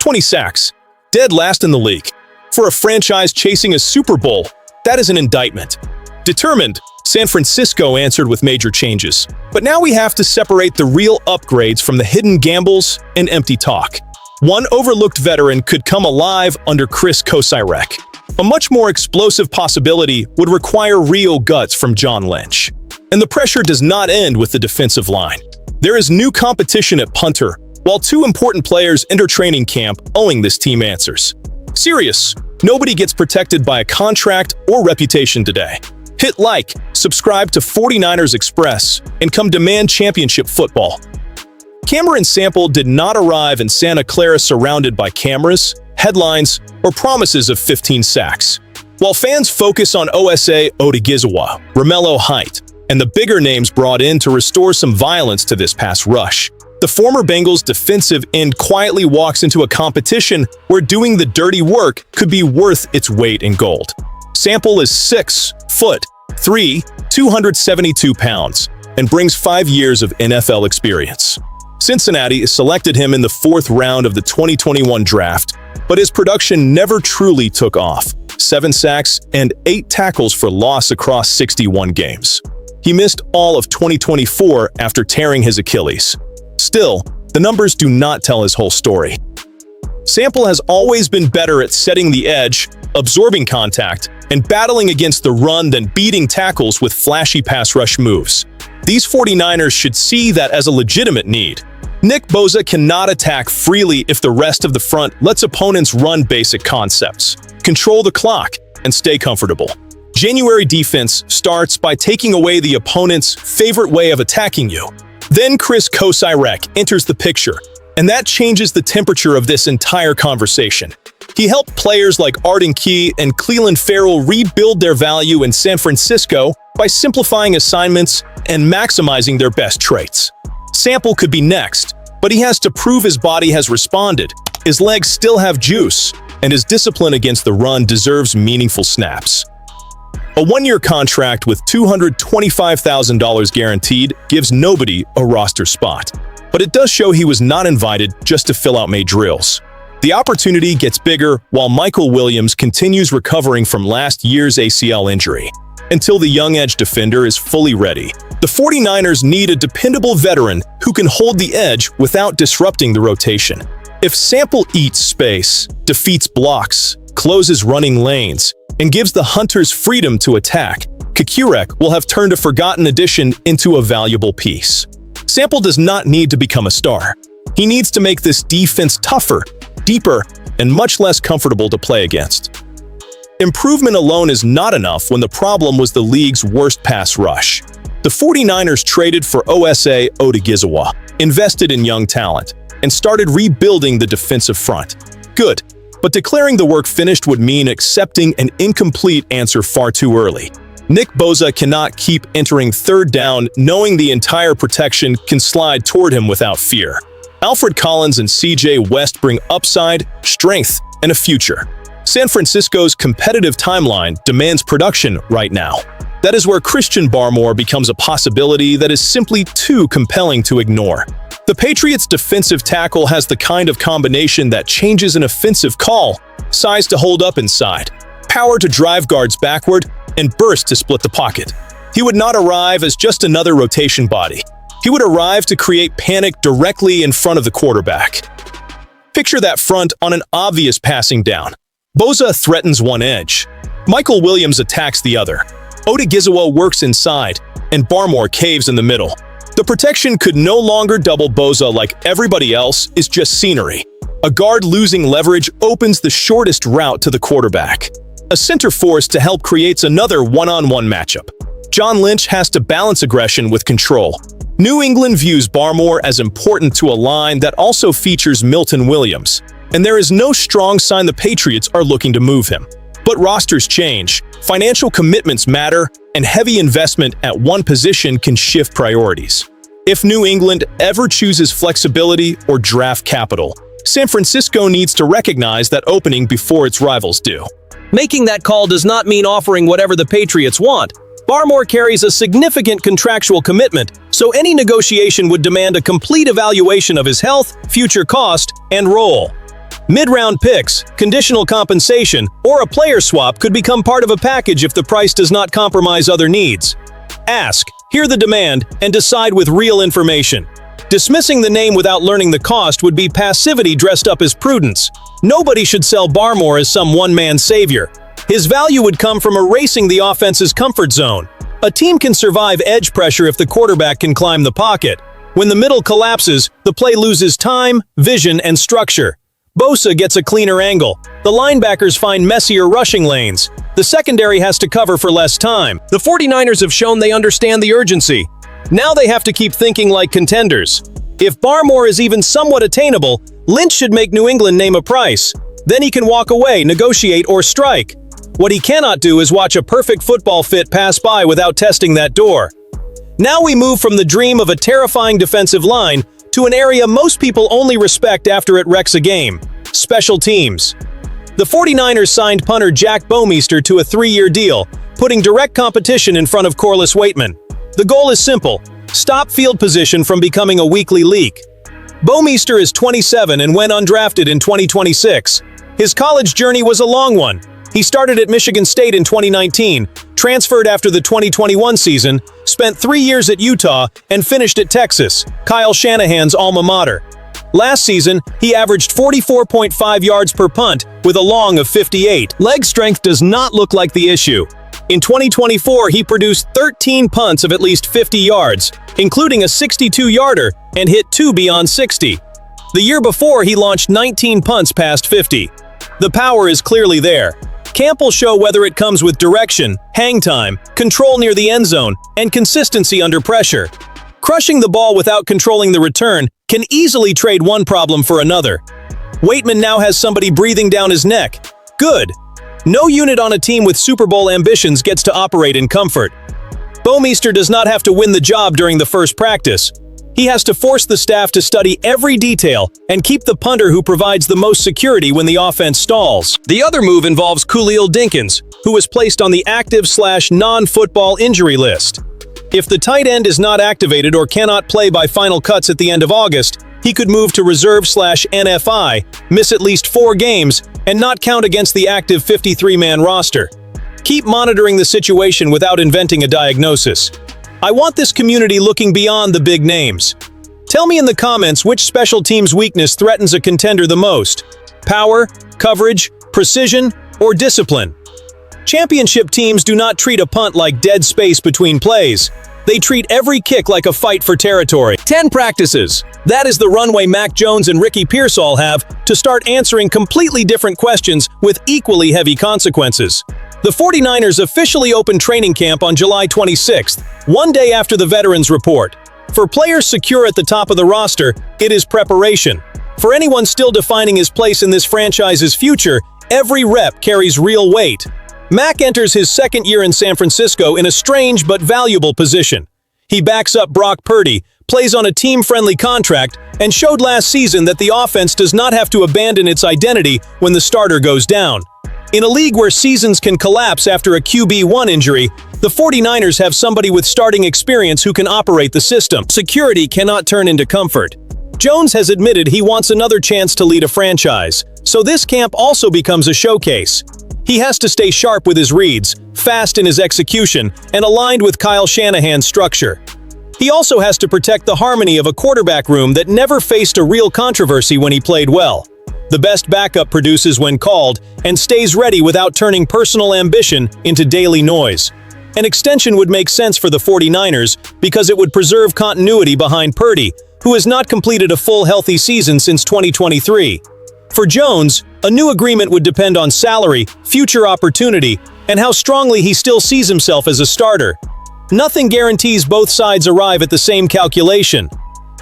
20 sacks, dead last in the league. For a franchise chasing a Super Bowl, that is an indictment. Determined, San Francisco answered with major changes. But now we have to separate the real upgrades from the hidden gambles and empty talk. One overlooked veteran could come alive under Kris Kocurek. A much more explosive possibility would require real guts from John Lynch. And the pressure does not end with the defensive line. There is new competition at punter, while two important players enter training camp owing this team answers. Serious, nobody gets protected by a contract or reputation today. Hit like, subscribe to 49ers Express, and come demand championship football. Cameron Sample did not arrive in Santa Clara surrounded by cameras, headlines, or promises of 15 sacks. While fans focus on Osa Odigizwa, Romello Height, and the bigger names brought in to restore some violence to this pass rush, the former Bengals defensive end quietly walks into a competition where doing the dirty work could be worth its weight in gold. Sample is 6'3", 272 pounds, and brings 5 years of NFL experience. Cincinnati selected him in the 4th round of the 2021 draft, but his production never truly took off. 7 sacks and 8 tackles for loss across 61 games. He missed all of 2024 after tearing his Achilles. Still, the numbers do not tell his whole story. Sample has always been better at setting the edge, absorbing contact, and battling against the run than beating tackles with flashy pass rush moves. These 49ers should see that as a legitimate need. Nick Bosa cannot attack freely if the rest of the front lets opponents run basic concepts, control the clock, and stay comfortable. January defense starts by taking away the opponent's favorite way of attacking you. Then Kris Kocurek enters the picture, and that changes the temperature of this entire conversation. He helped players like Arden Key and Clelin Ferrell rebuild their value in San Francisco by simplifying assignments and maximizing their best traits. Sample could be next, but he has to prove his body has responded, his legs still have juice, and his discipline against the run deserves meaningful snaps. A 1-year contract with $225,000 guaranteed gives nobody a roster spot, but it does show he was not invited just to fill out May drills. The opportunity gets bigger while Michael Williams continues recovering from last year's ACL injury. Until the young edge defender is fully ready, the 49ers need a dependable veteran who can hold the edge without disrupting the rotation. If Sample eats space, defeats blocks, closes running lanes, and gives the Hunters freedom to attack, Kocurek will have turned a forgotten addition into a valuable piece. Sample does not need to become a star. He needs to make this defense tougher, deeper, and much less comfortable to play against. Improvement alone is not enough when the problem was the league's worst pass rush. The 49ers traded for Osa Odigizwa, invested in young talent, and started rebuilding the defensive front. Good, but declaring the work finished would mean accepting an incomplete answer far too early. Nick Bosa cannot keep entering 3rd down knowing the entire protection can slide toward him without fear. Alfred Collins and CJ West bring upside, strength, and a future. San Francisco's competitive timeline demands production right now. That is where Christian Barmore becomes a possibility that is simply too compelling to ignore. The Patriots' defensive tackle has the kind of combination that changes an offensive call: size to hold up inside, power to drive guards backward, and burst to split the pocket. He would not arrive as just another rotation body. He would arrive to create panic directly in front of the quarterback. Picture that front on an obvious passing down. Bosa threatens one edge. Michael Williams attacks the other. Odigizwa works inside, and Barmore caves in the middle. The protection could no longer double Bosa like everybody else is just scenery. A guard losing leverage opens the shortest route to the quarterback. A center force to help creates another one-on-one matchup. John Lynch has to balance aggression with control. New England views Barmore as important to a line that also features Milton Williams, and there is no strong sign the Patriots are looking to move him. But rosters change, financial commitments matter, and heavy investment at one position can shift priorities. If New England ever chooses flexibility or draft capital, San Francisco needs to recognize that opening before its rivals do. Making that call does not mean offering whatever the Patriots want. Barmore carries a significant contractual commitment, so any negotiation would demand a complete evaluation of his health, future cost, and role. Mid-round picks, conditional compensation, or a player swap could become part of a package if the price does not compromise other needs. Ask, hear the demand, and decide with real information. Dismissing the name without learning the cost would be passivity dressed up as prudence. Nobody should sell Barmore as some one-man savior. His value would come from erasing the offense's comfort zone. A team can survive edge pressure if the quarterback can climb the pocket. When the middle collapses, the play loses time, vision, and structure. Bosa gets a cleaner angle. The linebackers find messier rushing lanes. The secondary has to cover for less time. The 49ers have shown they understand the urgency. Now they have to keep thinking like contenders. If Barmore is even somewhat attainable, Lynch should make New England name a price. Then he can walk away, negotiate, or strike. What he cannot do is watch a perfect football fit pass by without testing that door. Now we move from the dream of a terrifying defensive line to an area most people only respect after it wrecks a game: special teams. The 49ers signed punter Jack Bomeister to a 3-year deal, putting direct competition in front of Corliss Waitman. The goal is simple: stop field position from becoming a weekly leak. Bomeister is 27 and went undrafted in 2026. His college journey was a long one. He started at Michigan State in 2019, transferred after the 2021 season, spent 3 years at Utah, and finished at Texas, Kyle Shanahan's alma mater. Last season, he averaged 44.5 yards per punt with a long of 58. Leg strength does not look like the issue. In 2024, he produced 13 punts of at least 50 yards, including a 62-yarder, and hit 2 beyond 60. The year before, he launched 19 punts past 50. The power is clearly there. Camp will show whether it comes with direction, hang time, control near the end zone, and consistency under pressure. Crushing the ball without controlling the return can easily trade one problem for another. Waitman now has somebody breathing down his neck. Good. No unit on a team with Super Bowl ambitions gets to operate in comfort. Bomeister does not have to win the job during the first practice. He has to force the staff to study every detail and keep the punter who provides the most security when the offense stalls. The other move involves Khalil Dinkins, who was placed on the active/non-football injury list. If the tight end is not activated or cannot play by final cuts at the end of August, he could move to reserve/NFI, miss at least 4 games, and not count against the active 53-man roster. Keep monitoring the situation without inventing a diagnosis. I want this community looking beyond the big names. Tell me in the comments which special teams weakness threatens a contender the most: power, coverage, precision, or discipline. Championship teams do not treat a punt like dead space between plays. They treat every kick like a fight for territory. 10 practices. That is the runway Mac Jones and Ricky Pearsall have to start answering completely different questions with equally heavy consequences. The 49ers officially opened training camp on July 26th, one day after the veterans report. For players secure at the top of the roster, it is preparation. For anyone still defining his place in this franchise's future, every rep carries real weight. Mac enters his second year in San Francisco in a strange but valuable position. He backs up Brock Purdy, plays on a team-friendly contract, and showed last season that the offense does not have to abandon its identity when the starter goes down. In a league where seasons can collapse after a QB1 injury, the 49ers have somebody with starting experience who can operate the system. Security cannot turn into comfort. Jones has admitted he wants another chance to lead a franchise, so this camp also becomes a showcase. He has to stay sharp with his reads, fast in his execution, and aligned with Kyle Shanahan's structure. He also has to protect the harmony of a quarterback room that never faced a real controversy when he played well. The best backup produces when called and stays ready without turning personal ambition into daily noise. An extension would make sense for the 49ers because it would preserve continuity behind Purdy, who has not completed a full healthy season since 2023. For Jones, a new agreement would depend on salary, future opportunity, and how strongly he still sees himself as a starter. Nothing guarantees both sides arrive at the same calculation.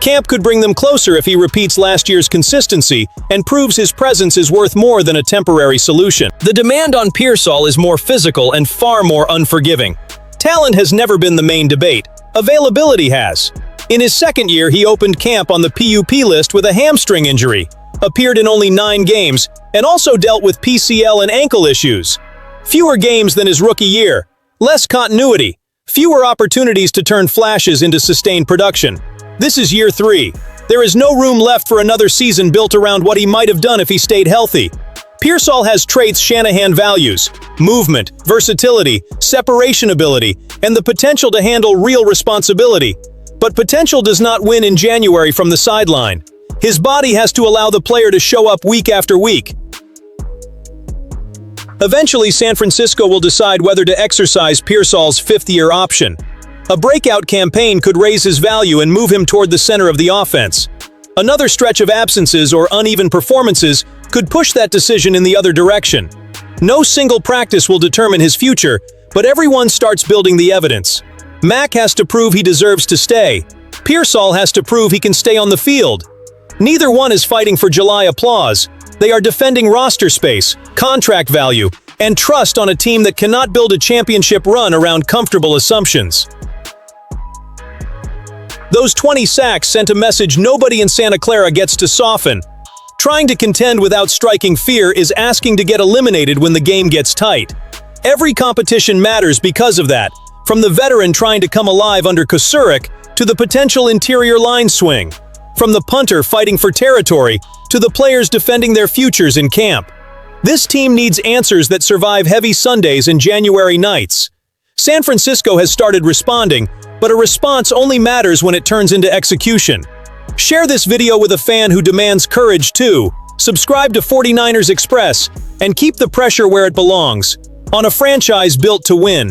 Camp could bring them closer if he repeats last year's consistency and proves his presence is worth more than a temporary solution. The demand on Pearsall is more physical and far more unforgiving. Talent has never been the main debate. Availability has. In his second year, he opened camp on the PUP list with a hamstring injury, appeared in only 9 games, and also dealt with PCL and ankle issues. Fewer games than his rookie year, less continuity, fewer opportunities to turn flashes into sustained production. This is year 3. There is no room left for another season built around what he might have done if he stayed healthy. Pearsall has traits Shanahan values: movement, versatility, separation ability, and the potential to handle real responsibility. But potential does not win in January from the sideline. His body has to allow the player to show up week after week. Eventually, San Francisco will decide whether to exercise Pearsall's fifth-year option. A breakout campaign could raise his value and move him toward the center of the offense. Another stretch of absences or uneven performances could push that decision in the other direction. No single practice will determine his future, but everyone starts building the evidence. Mack has to prove he deserves to stay. Pearsall has to prove he can stay on the field. Neither one is fighting for July applause. They are defending roster space, contract value, and trust on a team that cannot build a championship run around comfortable assumptions. Those 20 sacks sent a message nobody in Santa Clara gets to soften. Trying to contend without striking fear is asking to get eliminated when the game gets tight. Every competition matters because of that, from the veteran trying to come alive under Kocurek to the potential interior line swing. From the punter fighting for territory to the players defending their futures in camp. This team needs answers that survive heavy Sundays and January nights. San Francisco has started responding, but a response only matters when it turns into execution. Share this video with a fan who demands courage too. Subscribe to 49ers Express and keep the pressure where it belongs, on a franchise built to win.